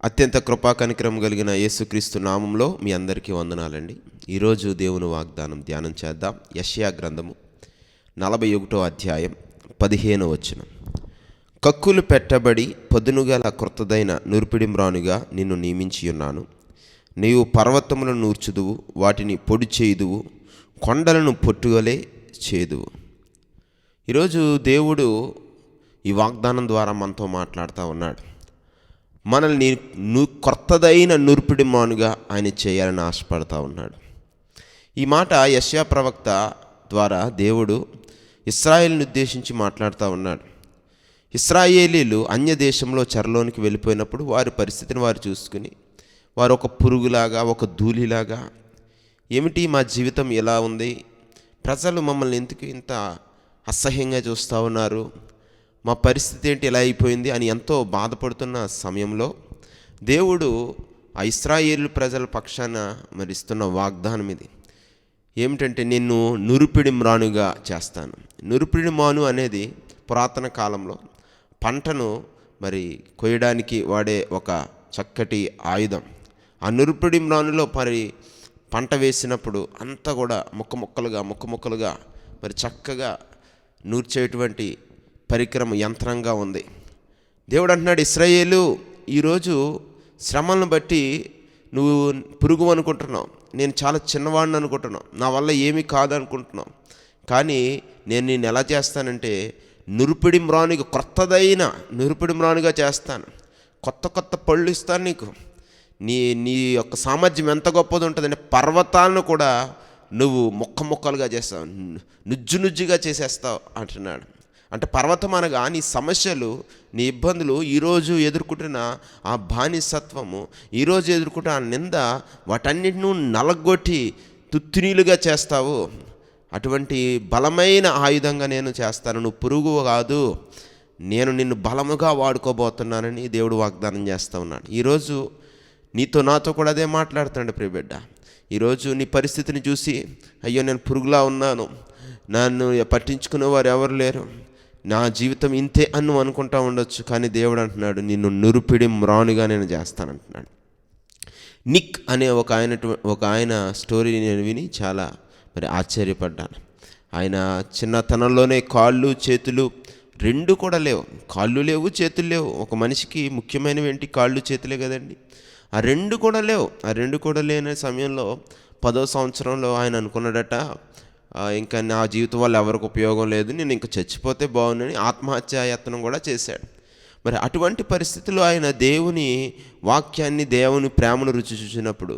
అత్యంత కృపా కనికరం కలిగిన యేసుక్రీస్తు నామంలో మీ అందరికీ వందనాలండి. ఈరోజు దేవుని వాగ్దానం ధ్యానం చేద్దాం. యెషయా గ్రంథము 41వ అధ్యాయం 15వ వచనం. కక్కులు పెట్టబడి పదునుగల క్రొత్తదైన నుర్పిడిమ్రానుగా నిన్ను నియమించి ఉన్నాను. నీవు పర్వతములను నూర్చుదువు, వాటిని పొడి చేయుదువు, కొండలను పొట్టుగలే చేదువు. ఈరోజు దేవుడు ఈ వాగ్దానం ద్వారా మనతో మాట్లాడుతూ ఉన్నాడు. మనల్ని కొత్తదైన నుర్పిడిమానుగా ఆయన చేయాలని ఆశపడతా ఉన్నాడు. ఈ మాట యెషయా ప్రవక్త ద్వారా దేవుడు ఇశ్రాయేలును ఉద్దేశించి మాట్లాడుతూ ఉన్నాడు. ఇశ్రాయేలీలు అన్య దేశంలో చెరలోనికి వెళ్ళిపోయినప్పుడు వారి పరిస్థితిని వారు చూసుకుని వారు ఒక పురుగులాగా, ఒక ధూళిలాగా, ఏమిటి మా జీవితం ఎలా ఉంది, ప్రజలు మమ్మల్ని ఎందుకు ఇంత అసహ్యంగా చూస్తూ ఉన్నారు, మా పరిస్థితి ఏంటి ఎలా అయిపోయింది అని ఎంతో బాధపడుతున్న సమయంలో దేవుడు ఆ ఇశ్రాయేలు ప్రజల పక్షాన ఇస్తున్న వాగ్దానం ఇది. ఏమిటంటే, నిన్ను నుర్పిడిమ్రానుగా చేస్తాను. నుర్పిడిమాను అనేది పురాతన కాలంలో పంటను కొయ్యడానికి వాడే ఒక చక్కటి ఆయుధం. ఆ నుర్పిడిమ్రానులో పంట వేసినప్పుడు అంతా కూడా ముక్కముక్కలుగా చక్కగా నూర్చేటువంటి పరికరం యంత్రంగా ఉంది. దేవుడు అంటున్నాడు, ఇశ్రాయేలు, ఈరోజు శ్రమలను బట్టి నువ్వు పురుగు అనుకుంటున్నావు, నేను చాలా చిన్నవాడిని అనుకుంటున్నావు, నా వల్ల ఏమీ కాదనుకుంటున్నావు. కానీ నేను నిన్ను ఎలా చేస్తానంటే నుర్పిడిమ్రానుగా, క్రొత్తదైన నుర్పిడిమ్రానుగా చేస్తాను. కొత్త పళ్ళు ఇస్తాను నీకు. నీ యొక్క సామర్థ్యం ఎంత గొప్పది ఉంటుందంటే పర్వతాలను కూడా నువ్వు ముక్కలుగా చేస్తావు, నుజ్జుగా చేసేస్తావు అంటున్నాడు. అంటే పర్వతం అనగా నీ సమస్యలు, నీ ఇబ్బందులు, ఈరోజు ఎదుర్కొంటున్న ఆ బానిసత్వము, ఈరోజు ఎదుర్కొంటున్న ఆ నింద, వాటన్నిటిని నలగొట్టి తుత్తునీలుగా చేస్తావు. అటువంటి బలమైన ఆయుధంగా నేను చేస్తాను. నువ్వు పురుగు కాదు, నేను నిన్ను బలముగా వాడుకోబోతున్నానని దేవుడు వాగ్దానం చేస్తూ ఉన్నాడు. ఈరోజు నీతో నాతో కూడా అదే మాట్లాడుతున్నాడు ప్రియబిడ్డ. ఈరోజు నీ పరిస్థితిని చూసి, అయ్యో నేను పురుగులా ఉన్నాను, నన్ను పట్టించుకునే వారు ఎవరు లేరు, నా జీవితం ఇంతే అని నువ్వు అనుకుంటా ఉండొచ్చు. కానీ దేవుడు అంటున్నాడు, నిన్ను నుర్పిడిమ్రానుగా నేను చేస్తానంటున్నాడు. నిక్ అనే ఒక ఆయన స్టోరీ నేను విని చాలా ఆశ్చర్యపడ్డాను. ఆయన చిన్నతనంలోనే కాళ్ళు చేతులు రెండు కూడా లేవు. కాళ్ళు లేవు, చేతులు లేవు. ఒక మనిషికి ముఖ్యమైనవి ఏంటి? కాళ్ళు చేతులే కదండి. ఆ రెండు కూడా లేని సమయంలో 10వ సంవత్సరంలో ఆయన అనుకున్నాడట, ఇంకా నా జీవితం వల్ల ఎవరికి ఉపయోగం లేదు, నేను ఇంకా చచ్చిపోతే బాగుందని ఆత్మహత్యాయత్నం కూడా చేశాడు. అటువంటి పరిస్థితుల్లో ఆయన దేవుని వాక్యాన్ని, దేవుని ప్రేమను రుచి చూసినప్పుడు,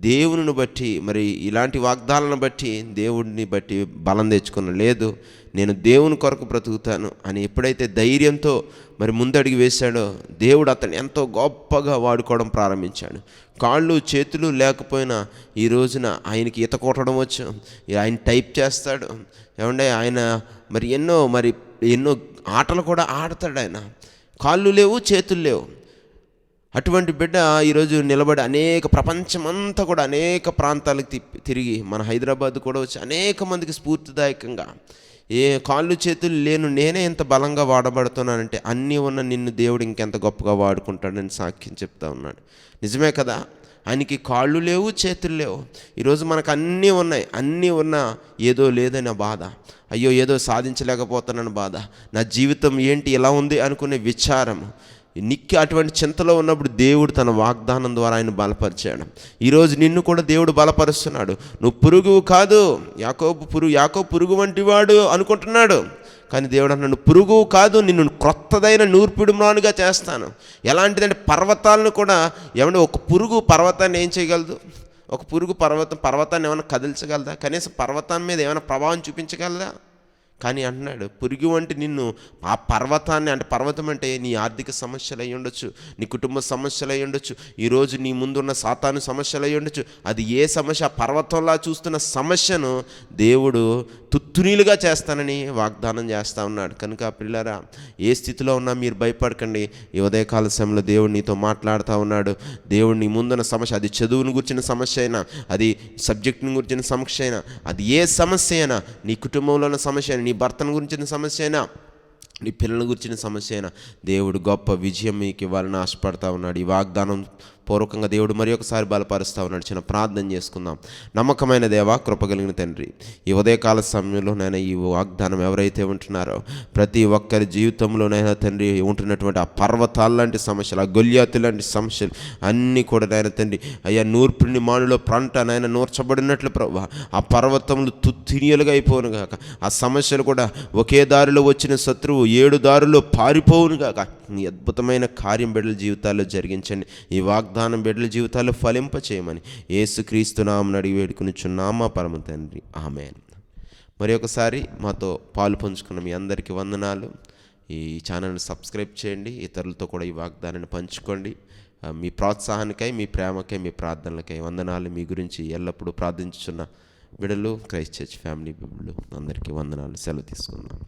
దేవుని బట్టి ఇలాంటి వాగ్దానాలను బట్టి దేవుడిని బట్టి బలం తెచ్చుకున్న, లేదు నేను దేవుని కొరకు బ్రతుకుతాను అని ఎప్పుడైతే ధైర్యంతో ముందడుగు వేశాడో, దేవుడు అతన్ని ఎంతో గొప్పగా వాడుకోవడం ప్రారంభించాడు. కాళ్ళు చేతులు లేకపోయినా ఈ రోజున ఆయనకి ఈత కొట్టడం వచ్చు, ఆయన టైప్ చేస్తాడు, ఏమంటే ఆయన ఎన్నో ఆటలు కూడా ఆడతాడు. ఆయన కాళ్ళు లేవు, చేతులు లేవు. అటువంటి బిడ్డ ఈరోజు నిలబడి ప్రపంచమంతా కూడా అనేక ప్రాంతాలకు తిరిగి మన హైదరాబాద్ కూడా వచ్చి అనేక మందికి స్ఫూర్తిదాయకంగా, కాళ్ళు చేతులు లేను నేనే ఎంత బలంగా వాడబడుతున్నానంటే అన్నీ ఉన్న నిన్ను దేవుడు ఇంకెంత గొప్పగా వాడుకుంటాడని సాక్ష్యం చెప్తా ఉన్నాడు. నిజమే కదా, ఆయనకి కాళ్ళు లేవు, చేతులు లేవు. ఈరోజు మనకు అన్నీ ఉన్నాయి, అన్నీ ఉన్నా ఏదో లేదని బాధ, అయ్యో ఏదో సాధించలేకపోతున్నాను బాధ, నా జీవితం ఏంటి ఎలా ఉంది అనుకునే విచారం, నిక్కి అటువంటి చింతలో ఉన్నప్పుడు దేవుడు తన వాగ్దానం ద్వారా ఆయన బలపరిచాడు. ఈరోజు నిన్ను కూడా దేవుడు బలపరుస్తున్నాడు. నువ్వు పురుగు కాదు, యాకోబు పురుగు వంటి వాడు అనుకుంటున్నాడు. కానీ దేవుడు అన్నాడు, పురుగు కాదు, నిన్ను క్రొత్తదైన నూర్పిడిమ్రానుగా చేస్తాను. ఎలాంటిదంటే పర్వతాలను కూడా, ఏమంటే ఒక పురుగు పర్వతాన్ని ఏం చేయగలదు? ఒక పురుగు పర్వతాన్ని ఏమైనా కదిల్చగలదా? కనీసం పర్వతం మీద ఏమైనా ప్రభావం చూపించగలదా? కానీ అంటున్నాడు, పురుగు వంటి నిన్ను ఆ పర్వతాన్ని, అంటే పర్వతం అంటే నీ ఆర్థిక సమస్యలు అయి ఉండొచ్చు, నీ కుటుంబ సమస్యలు అయి ఉండొచ్చు, ఈరోజు నీ ముందున్న సాతాను సమస్యలు అయి ఉండొచ్చు. అది ఏ సమస్య, పర్వతంలా చూస్తున్న సమస్యను దేవుడు తుత్తునీలుగా చేస్తానని వాగ్దానం చేస్తూ ఉన్నాడు. కనుక పిల్లరా, ఏ స్థితిలో ఉన్నా మీరు భయపడకండి. ఈ ఉదయకాల సమయంలో దేవుడు నీతో మాట్లాడుతూ ఉన్నాడు. దేవుడు నీ ముందున్న సమస్య, అది చదువుని గురించిన సమస్య అయినా, అది సబ్జెక్టుని గురించిన సమస్య అయినా, అది ఏ సమస్య అయినా, నీ కుటుంబంలో ఉన్న సమస్య అయినా, నీ భర్తను గురించిన సమస్య అయినా, నీ పిల్లల గురించిన సమస్య అయినా దేవుడు గొప్ప విజయం మీకు ఇవ్వాలని ఆశపడతా ఉన్నాడు. ఈ వాగ్దానం పూర్వకంగా దేవుడు మరి ఒకసారి బలపరుస్తూ ఉన్నాడు. చిన్న ప్రార్థన చేసుకుందాం. నమ్మకమైన దేవా, కృపగలిగిన తండ్రి, ఈ ఉదయకాల సమయంలో నైనా ఈ వాగ్దానం ఎవరైతే ఉంటున్నారో ప్రతి ఒక్కరి జీవితంలోనైనా తండ్రి ఉంటున్నటువంటి ఆ పర్వతాల లాంటి సమస్యలు, ఆ గొల్యాతు లాంటి సమస్యలు అన్నీ కూడా నాయన తండ్రి అయ్యా నూర్పిని మానులో పంట నాయన నూర్చబడినట్లు ప్రభా ఆ పర్వతములు తుత్తినియలుగా అయిపోను గాక. ఆ సమస్యలు కూడా ఒకే దారిలో వచ్చిన శత్రువు 7 దారుల్లో పారిపోవును గాక. నీ అద్భుతమైన కార్యం బిడ్డల జీవితాల్లో జరిగించండి. ఈ వాగ్దానం బిడ్డల జీవితాల్లో ఫలింప చేయమని యేసుక్రీస్తు నామమున అడిగి వేడుకొనుచున్నామా పరమ తండ్రి, ఆమేన్. మరి ఒకసారి మాతో పాలు పంచుకున్న మీ అందరికీ వందనాలు. ఈ ఛానల్ని సబ్స్క్రైబ్ చేయండి, ఇతరులతో కూడా ఈ వాగ్దానాన్ని పంచుకోండి. మీ ప్రోత్సాహానికై, మీ ప్రేమకై, మీ ప్రార్థనలకై వందనాలు. మీ గురించి ఎల్లప్పుడూ ప్రార్థించుచున్న బిడ్డలు, క్రైస్ట్ చర్చ్ ఫ్యామిలీ బిడ్డలు అందరికీ వందనాలు. సెలవు తీసుకుందాం.